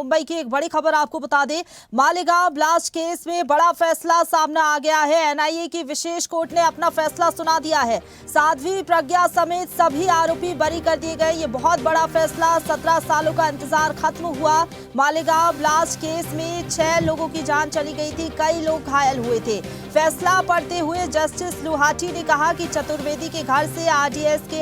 मुंबई की एक बड़ी खबर आपको बता दें। मालेगांव ब्लास्ट केस में बड़ा फैसला सामने आ गया है। एनआईए की विशेष कोर्ट ने अपना फैसला सुना दिया है। साध्वी प्रज्ञा समेत सभी आरोपी बरी कर दिए गए। ये बहुत बड़ा फैसला, 17 सालों का इंतजार खत्म हुआ। मालेगांव ब्लास्ट केस में 6 लोगों की जान चली गई थी, कई लोग घायल हुए थे। फैसला पढ़ते हुए जस्टिस लुहाटी ने कहा कि चतुर्वेदी के घर से आरडीएक्स के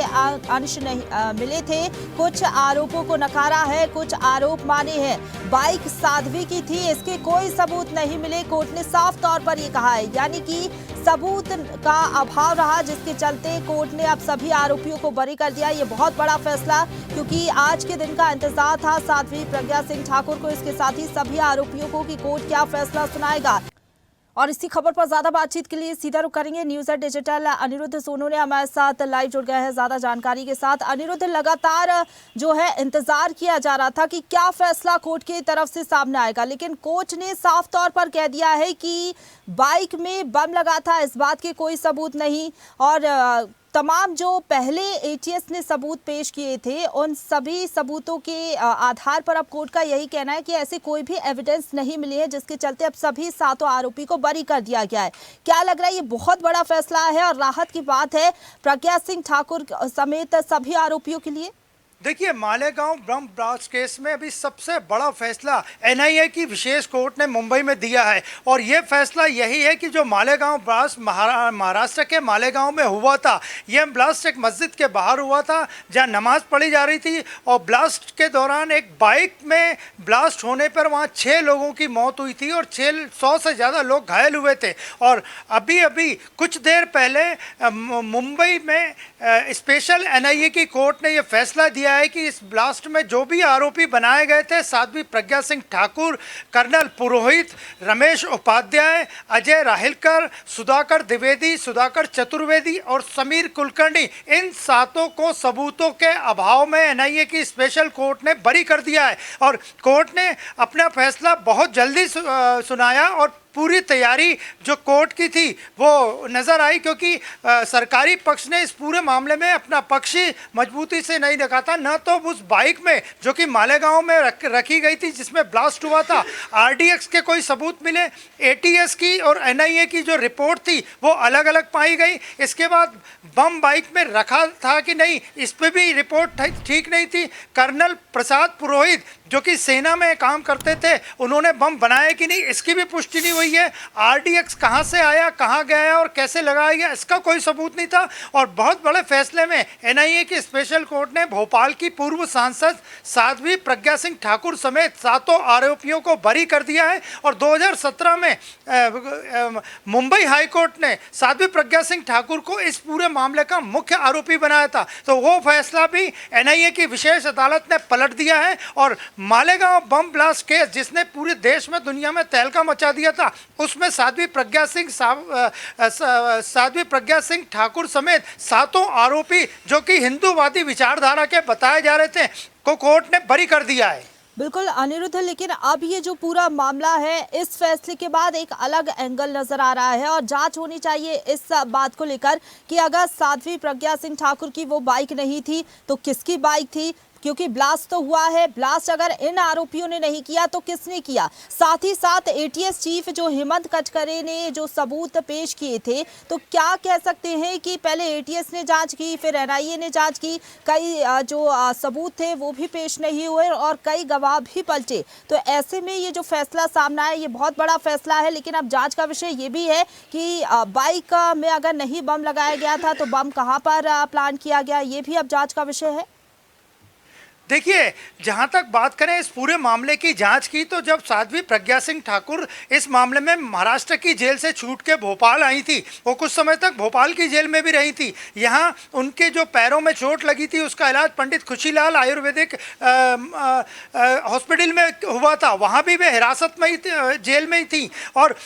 अंश नहीं मिले थे। कुछ आरोपों को नकारा है, कुछ आरोप माने हैं। बाइक साध्वी की थी, इसके कोई सबूत नहीं मिले। कोर्ट ने साफ तौर पर यह कहा है, यानी कि सबूत का अभाव रहा, जिसके चलते कोर्ट ने अब सभी आरोपियों को बरी कर दिया। ये बहुत बड़ा फैसला, क्योंकि आज के दिन का इंतजार था साध्वी प्रज्ञा सिंह ठाकुर को, इसके साथ ही सभी आरोपियों को कि कोर्ट क्या फैसला सुनाएगा। और इसी खबर पर ज्यादा बातचीत के लिए सीधा रुख करेंगे news at digital. Aniruddh Sonu ने हमारे साथ लाइव जुड़ गए हैं ज्यादा जानकारी के साथ। अनिरुद्ध, लगातार जो है इंतजार किया जा रहा था कि क्या फैसला कोर्ट की तरफ से सामने आएगा, लेकिन कोर्ट ने साफ तौर पर कह दिया है कि बाइक में बम लगा था, इस बात के कोई सबूत नहीं। और तमाम जो पहले एटीएस ने सबूत पेश किए थे, उन सभी सबूतों के आधार पर अब कोर्ट का यही कहना है कि ऐसे कोई भी एविडेंस नहीं मिली है, जिसके चलते अब सभी 7 आरोपी को बरी कर दिया गया है। क्या लग रहा है, ये बहुत बड़ा फैसला है और राहत की बात है प्रज्ञा सिंह ठाकुर समेत सभी आरोपियों के लिए? देखिए, मालेगांव बम ब्लास्ट केस में अभी सबसे बड़ा फैसला एनआईए की विशेष कोर्ट ने मुंबई में दिया है। और ये फैसला यही है कि जो मालेगांव ब्लास्ट महाराष्ट्र के मालेगांव में हुआ था, यह ब्लास्ट एक मस्जिद के बाहर हुआ था जहां नमाज पढ़ी जा रही थी। और ब्लास्ट के दौरान एक बाइक में ब्लास्ट होने पर वहां 6 लोगों की मौत हुई थी और 600 से ज़्यादा लोग घायल हुए थे। और अभी अभी कुछ देर पहले मुंबई में स्पेशल एनआईए की कोर्ट ने यह फैसला दिया है कि इस ब्लास्ट में जो भी आरोपी बनाए गए थे, साध्वी प्रज्ञा सिंह ठाकुर, कर्नल पुरोहित, रमेश उपाध्याय, अजय राहिलकर, सुधाकर द्विवेदी, सुधाकर चतुर्वेदी और समीर कुलकर्णी, इन 7 को सबूतों के अभाव में एनआईए की स्पेशल कोर्ट ने बरी कर दिया है। और कोर्ट ने अपना फैसला बहुत जल्दी सुनाया और पूरी तैयारी जो कोर्ट की थी वो नज़र आई, क्योंकि सरकारी पक्ष ने इस पूरे मामले में अपना पक्ष ही मजबूती से नहीं रखा था। न तो उस बाइक में जो कि मालेगांव में रखी गई थी जिसमें ब्लास्ट हुआ था, आरडीएक्स के कोई सबूत मिले, एटीएस की और एनआईए की जो रिपोर्ट थी वो अलग अलग पाई गई। इसके बाद बम बाइक में रखा था कि नहीं, इस पर भी रिपोर्ट ठीक नहीं थी। कर्नल प्रसाद पुरोहित जो कि सेना में काम करते थे, उन्होंने बम बनाया कि नहीं, इसकी भी पुष्टि नहीं हुई है। आरडीएक्स कहां से आया, कहां गया और कैसे लगाया गया, इसका कोई सबूत नहीं था। और बहुत बड़े फैसले में एनआईए की स्पेशल कोर्ट ने भोपाल की पूर्व सांसद साध्वी प्रज्ञा सिंह ठाकुर समेत 7 आरोपियों को बरी कर दिया है। और 2017 में मुंबई हाई कोर्ट ने साध्वी प्रज्ञा सिंह ठाकुर को इस पूरे मामले का मुख्य आरोपी बनाया था। तो वो फैसला भी एनआईए की विशेष अदालत ने पलट दिया है। और मालेगांव बम ब्लास्ट केस जिसने पूरे देश में, दुनिया में तहलका मचा दिया था, उसमें साध्वी प्रज्ञा सिंह ठाकुर समेत 7 आरोपी जो कि हिंदूवादी विचारधारा के बताए जा रहे थे को कोर्ट ने बरी कर दिया है। बिल्कुल अनिरुद्ध, लेकिन अब ये जो पूरा मामला है, इस फैसले के बाद एक अलग एंगल नजर आ रहा है और जांच होनी चाहिए इस बात को लेकर कि अगर साध्वी प्रज्ञा सिंह ठाकुर की वो बाइक नहीं थी तो किसकी बाइक थी, क्योंकि ब्लास्ट तो हुआ है। ब्लास्ट अगर इन आरोपियों ने नहीं किया तो किसने किया? साथ ही साथ एटीएस चीफ जो हेमंत कटकरे ने जो सबूत पेश किए थे, तो क्या कह सकते हैं कि पहले एटीएस ने जांच की, फिर एनआईए ने जांच की, कई जो सबूत थे वो भी पेश नहीं हुए और कई गवाह भी पलटे। तो ऐसे में ये जो फैसला सामने आया, ये बहुत बड़ा फैसला है। लेकिन अब जांच का विषय ये भी है कि बाइक में अगर नहीं बम लगाया गया था तो बम कहाँ पर प्लान किया गया, ये भी अब जांच का विषय है। देखिए, जहां तक बात करें इस पूरे मामले की जांच की, तो जब साध्वी प्रज्ञा सिंह ठाकुर इस मामले में महाराष्ट्र की जेल से छूट के भोपाल आई थी, वो कुछ समय तक भोपाल की जेल में भी रही थी। यहां उनके जो पैरों में चोट लगी थी उसका इलाज पंडित खुशीलाल आयुर्वेदिक हॉस्पिटल में हुआ था, वहां भी वे हिरासत में ही जेल में ही थी। और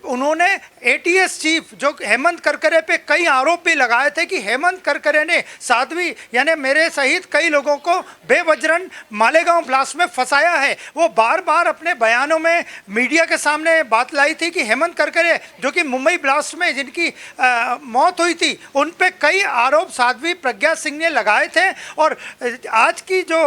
उन्होंने एटीएस चीफ जो हेमंत करकरे पे कई आरोप भी लगाए थे कि हेमंत करकरे ने साध्वी यानी मेरे सहित कई लोगों को बेवजह बजरंग मालेगांव ब्लास्ट में फंसाया है। वो बार बार अपने बयानों में मीडिया के सामने बात लाई थी कि हेमंत करकरे जो कि मुंबई ब्लास्ट में जिनकी मौत हुई थी उन पे कई आरोप साध्वी प्रज्ञा सिंह ने लगाए थे। और आज की जो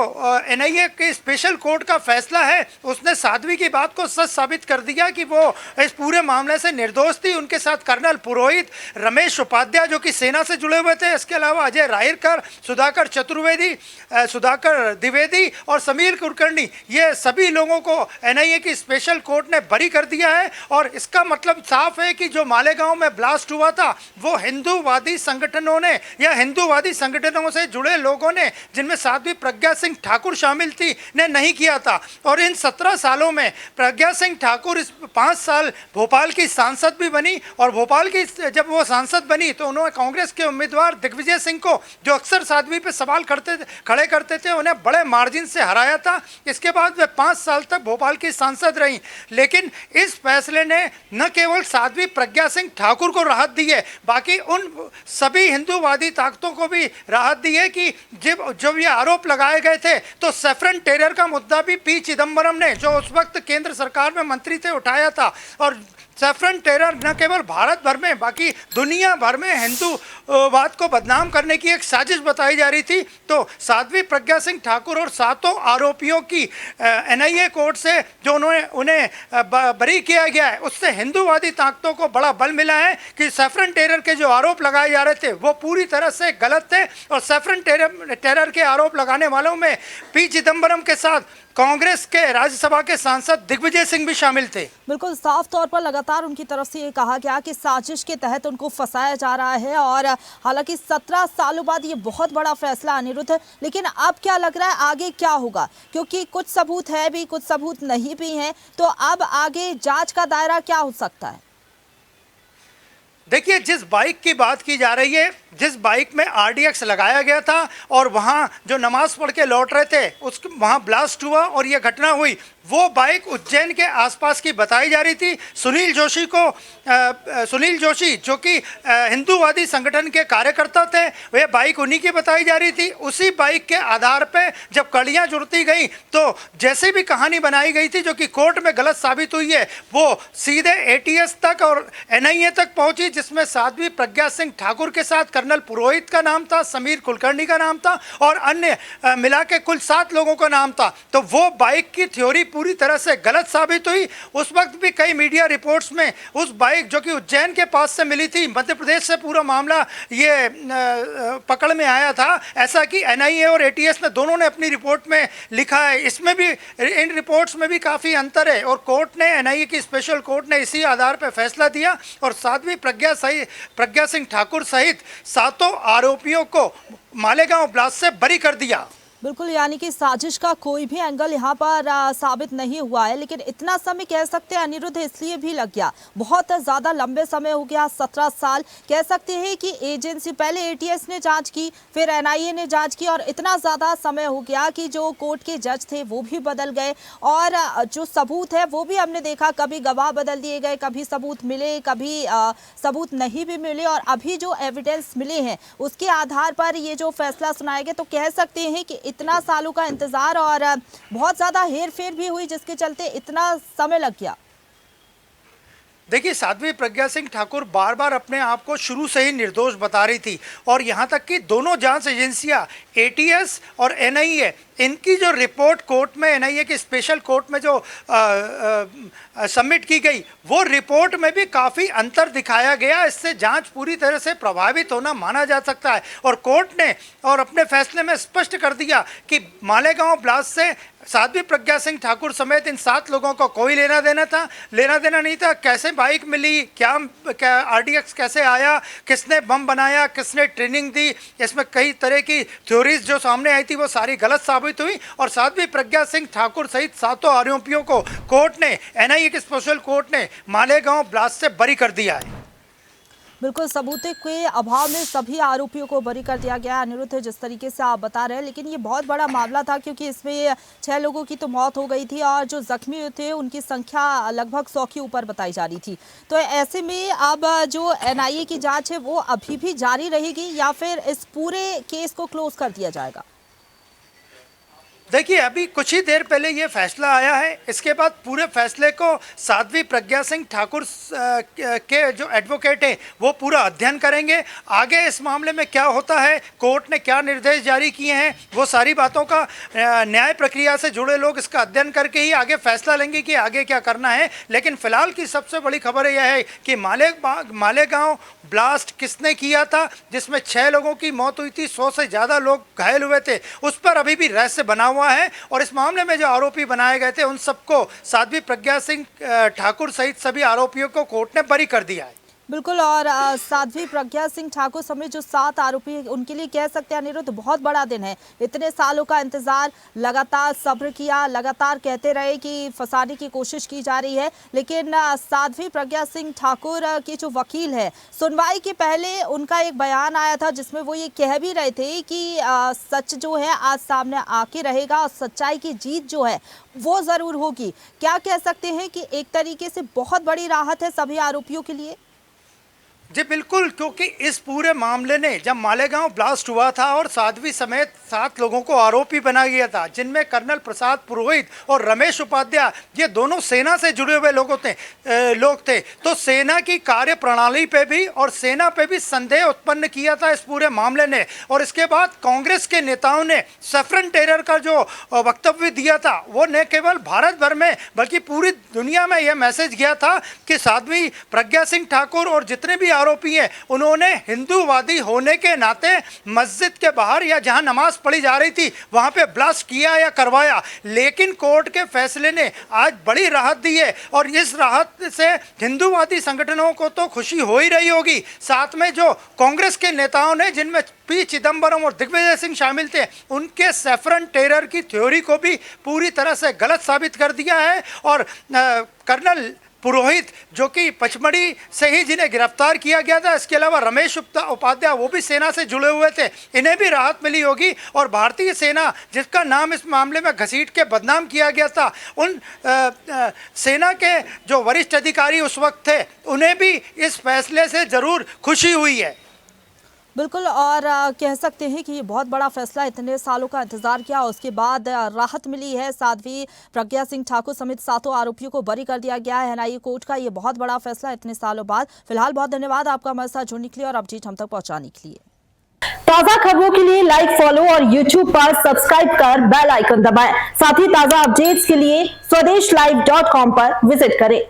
एनआईए के स्पेशल कोर्ट का फैसला है उसने साध्वी की बात को सच साबित कर दिया कि वो इस पूरे मामले से निर्दोष थी। उनके साथ कर्नल पुरोहित, रमेश उपाध्याय जो कि सेना से जुड़े हुए थे, इसके अलावा अजय रायरकर, सुधाकर चतुर्वेदी, सुधाकर द्विवेदी और समीर कुलकर्णी, ये सभी लोगों को एनआईए की स्पेशल कोर्ट ने बरी कर दिया है। और इसका मतलब साफ है कि जो मालेगांव में ब्लास्ट हुआ था वो हिंदूवादी संगठनों ने या हिंदूवादी संगठनों से जुड़े लोगों ने, जिनमें साध्वी प्रज्ञा सिंह ठाकुर शामिल थी, ने नहीं किया था। और इन 17 सालों में प्रज्ञा सिंह ठाकुर इस 5 साल भोपाल की सांसद भी बनी। और भोपाल की जब वो सांसद बनी तो उन्होंने कांग्रेस के उम्मीदवार दिग्विजय सिंह को, जो अक्सर साध्वी पे सवाल खड़े करते थे, उन्हें बड़े मार्जिन से हराया था। इसके बाद वे 5 साल तक भोपाल की सांसद रहीं। लेकिन इस फैसले ने न केवल साध्वी प्रज्ञा सिंह ठाकुर को राहत दी है, बाकी उन सभी हिंदूवादी ताकतों को भी राहत दी है कि जब ये आरोप लगाए गए थे तो सैफरन टेरर का मुद्दा भी पी चिदम्बरम ने, जो उस वक्त केंद्र सरकार में मंत्री थे, उठाया था। और सैफरन टेरर न केवल भारत भर में बाकी दुनिया भर में हिंदूवाद को बदनाम करने की एक साजिश बताई जा रही थी। तो साध्वी प्रज्ञा सिंह ठाकुर और 7 आरोपियों की एनआईए कोर्ट से जो उन्हें बरी किया गया है, उससे हिंदूवादी ताकतों को बड़ा बल मिला है कि सैफरन टेरर के जो आरोप लगाए जा रहे थे वो पूरी तरह से गलत थे। और सैफरन टेरर के आरोप लगाने वालों में पी चिदम्बरम के साथ कांग्रेस के राज्यसभा के सांसद दिग्विजय सिंह भी शामिल थे। बिल्कुल साफ तौर पर लगातार उनकी तरफ से ये कहा गया कि साजिश के तहत उनको फंसाया जा रहा है। और हालांकि 17 सालों बाद ये बहुत बड़ा फैसला अनिरुद्ध, लेकिन अब क्या लग रहा है आगे क्या होगा? क्योंकि कुछ सबूत है भी, कुछ सबूत नहीं भी हैं, तो अब आगे जांच का दायरा क्या हो सकता है? देखिए, जिस बाइक की बात की जा रही है, जिस बाइक में आरडीएक्स लगाया गया था और वहाँ जो नमाज पढ़ के लौट रहे थे वहाँ ब्लास्ट हुआ और ये घटना हुई, वो बाइक उज्जैन के आसपास की बताई जा रही थी। सुनील जोशी जो कि हिंदूवादी संगठन के कार्यकर्ता थे, वह बाइक उन्हीं की बताई जा रही थी। उसी बाइक के आधार पे जब कड़ियाँ जुड़ती गई तो जैसे भी कहानी बनाई गई थी, जो कि कोर्ट में गलत साबित हुई है, वो सीधे एटीएस तक और एनआईए तक पहुंची, जिसमें साध्वी प्रज्ञा सिंह ठाकुर के साथ कर्नल पुरोहित का नाम था, समीर कुलकर्णी का नाम था और अन्य मिला के कुल 7 लोगों का नाम था। तो वो बाइक की थ्योरी पूरी तरह से गलत साबित हुई। उस वक्त भी कई मीडिया रिपोर्ट्स में उस बाइक जो कि उज्जैन के पास से मिली थी, मध्य प्रदेश से पूरा मामला ये पकड़ में आया था, ऐसा कि एनआईए और एटीएस ने दोनों ने अपनी रिपोर्ट में लिखा है। इसमें भी, इन रिपोर्ट्स में भी काफ़ी अंतर है और कोर्ट ने, एनआईए की स्पेशल कोर्ट ने इसी आधार पर फैसला दिया और साध्वी प्रज्ञा सिंह ठाकुर सहित 7 आरोपियों को मालेगांव ब्लास्ट से बरी कर दिया। बिल्कुल, यानी कि साजिश का कोई भी एंगल यहाँ पर साबित नहीं हुआ है। लेकिन इतना समय कह सकते हैं अनिरुद्ध इसलिए भी लग गया, बहुत ज़्यादा लंबे समय हो गया, 17 साल कह सकते हैं कि एजेंसी, पहले एटीएस ने जांच की, फिर एनआईए ने जांच की और इतना ज़्यादा समय हो गया कि जो कोर्ट के जज थे वो भी बदल गए और जो सबूत है वो भी हमने देखा, कभी गवाह बदल दिए गए, कभी सबूत मिले, कभी सबूत नहीं भी मिले। और अभी जो एविडेंस मिले हैं उसके आधार पर ये जो फैसला सुनाया गया, तो कह सकते हैं कि इतना सालों का इंतजार और बहुत ज़्यादा हेर फेर भी हुई जिसके चलते इतना समय लग गया। देखिए, साध्वी प्रज्ञा सिंह ठाकुर बार बार अपने आप को शुरू से ही निर्दोष बता रही थी और यहाँ तक कि दोनों जांच एजेंसियाँ एटीएस और एनआईए, इनकी जो रिपोर्ट कोर्ट में, एनआईए की स्पेशल कोर्ट में जो सबमिट की गई, वो रिपोर्ट में भी काफ़ी अंतर दिखाया गया। इससे जांच पूरी तरह से प्रभावित होना माना जा सकता है और कोर्ट ने और अपने फैसले में स्पष्ट कर दिया कि मालेगांव ब्लास्ट से साध्वी प्रज्ञा सिंह ठाकुर समेत इन 7 लोगों को कोई लेना देना नहीं था। कैसे बाइक मिली, क्या आरडीएक्स कैसे आया, किसने बम बनाया, किसने ट्रेनिंग दी, इसमें कई तरह की थ्योरीज जो सामने आई थी वो सारी गलत साबित हुई और साध्वी प्रज्ञा सिंह ठाकुर सहित 7 आरोपियों को कोर्ट ने, एनआईए की स्पेशल कोर्ट ने मालेगांव ब्लास्ट से बरी कर दिया है। बिल्कुल, सबूतों के अभाव में सभी आरोपियों को बरी कर दिया गया। अनिरुद्ध, जिस तरीके से आप बता रहे हैं, लेकिन ये बहुत बड़ा मामला था क्योंकि इसमें 6 लोगों की तो मौत हो गई थी और जो जख्मी थे उनकी संख्या लगभग 100 के ऊपर बताई जा रही थी। तो ऐसे में अब जो एनआईए की जांच है वो अभी भी जारी रहेगी या फिर इस पूरे केस को क्लोज कर दिया जाएगा? देखिए, अभी कुछ ही देर पहले ये फैसला आया है। इसके बाद पूरे फैसले को साध्वी प्रज्ञा सिंह ठाकुर के जो एडवोकेट हैं वो पूरा अध्ययन करेंगे। आगे इस मामले में क्या होता है, कोर्ट ने क्या निर्देश जारी किए हैं, वो सारी बातों का न्याय प्रक्रिया से जुड़े लोग इसका अध्ययन करके ही आगे फैसला लेंगे कि आगे क्या करना है। लेकिन फिलहाल की सबसे बड़ी खबर यह है कि मालेगांव ब्लास्ट किसने किया था, जिसमें 6 लोगों की मौत हुई थी, 100 से ज़्यादा लोग घायल हुए थे, उस पर अभी भी रहस्य बना हुआ है। और इस मामले में जो आरोपी बनाए गए थे उन सबको साध्वी प्रज्ञा सिंह ठाकुर सहित सभी आरोपियों को कोर्ट ने बरी कर दिया है। बिल्कुल, और साध्वी प्रज्ञा सिंह ठाकुर समेत जो 7 आरोपी हैं उनके लिए कह सकते हैं अनिरुद्ध बहुत बड़ा दिन है। इतने सालों का इंतजार, लगातार सब्र किया, लगातार कहते रहे कि फंसाने की कोशिश की जा रही है, लेकिन साध्वी प्रज्ञा सिंह ठाकुर के जो वकील है, सुनवाई के पहले उनका एक बयान आया था जिसमें वो ये कह भी रहे थे कि सच जो है आज सामने आके रहेगा और सच्चाई की जीत जो है वो जरूर होगी। क्या कह सकते हैं कि एक तरीके से बहुत बड़ी राहत है सभी आरोपियों के लिए? जी बिल्कुल, क्योंकि इस पूरे मामले ने जब मालेगांव ब्लास्ट हुआ था और साध्वी समेत 7 लोगों को आरोपी बनाया गया था, जिनमें कर्नल प्रसाद पुरोहित और रमेश उपाध्याय, ये दोनों सेना से जुड़े हुए लोग थे, तो सेना की कार्य प्रणाली पे भी और सेना पे भी संदेह उत्पन्न किया था इस पूरे मामले ने। और इसके बाद कांग्रेस के नेताओं ने सैफरन टेरर का जो वक्तव्य दिया था, वो न केवल भारत भर में बल्कि पूरी दुनिया में यह मैसेज गया था कि साध्वी प्रज्ञा सिंह ठाकुर और जितने भी आरोपी हैं उन्होंने हिंदूवादी होने के नाते मस्जिद के बाहर या जहां नमाज पढ़ी जा रही थी वहां पे ब्लास्ट किया या करवाया। लेकिन कोर्ट के फैसले ने आज बड़ी राहत दी है और इस राहत से हिंदूवादी संगठनों को तो खुशी हो ही रही होगी। साथ में जो कांग्रेस के नेताओं ने, जिनमें पी चिदंबरम और दिग्विजय सिंह शामिल थे, उनके सैफरन टेरर की थ्योरी को भी पूरी तरह से गलत साबित कर दिया है। और कर्नल पुरोहित जो कि पचमढ़ी से ही जिन्हें गिरफ्तार किया गया था, इसके अलावा रमेश उपाध्याय वो भी सेना से जुड़े हुए थे, इन्हें भी राहत मिली होगी। और भारतीय सेना जिसका नाम इस मामले में घसीट के बदनाम किया गया था, उन सेना के जो वरिष्ठ अधिकारी उस वक्त थे, उन्हें भी इस फैसले से ज़रूर खुशी हुई है। बिल्कुल, और कह सकते हैं कि ये बहुत बड़ा फैसला, इतने सालों का इंतजार किया, उसके बाद राहत मिली है। साध्वी प्रज्ञा सिंह ठाकुर समेत 7 आरोपियों को बरी कर दिया गया है एनआईए कोर्ट का। ये बहुत बड़ा फैसला इतने सालों बाद। फिलहाल बहुत धन्यवाद आपका हमारे साथ जुड़ने के लिए और अपडेट हम तक पहुंचाने के लिए। ताजा खबरों के लिए लाइक, फॉलो और यूट्यूब पर सब्सक्राइब कर बेल आइकन दबाएं। साथ ही ताजा अपडेट्स के लिए swedeshlive.com पर विजिट करें।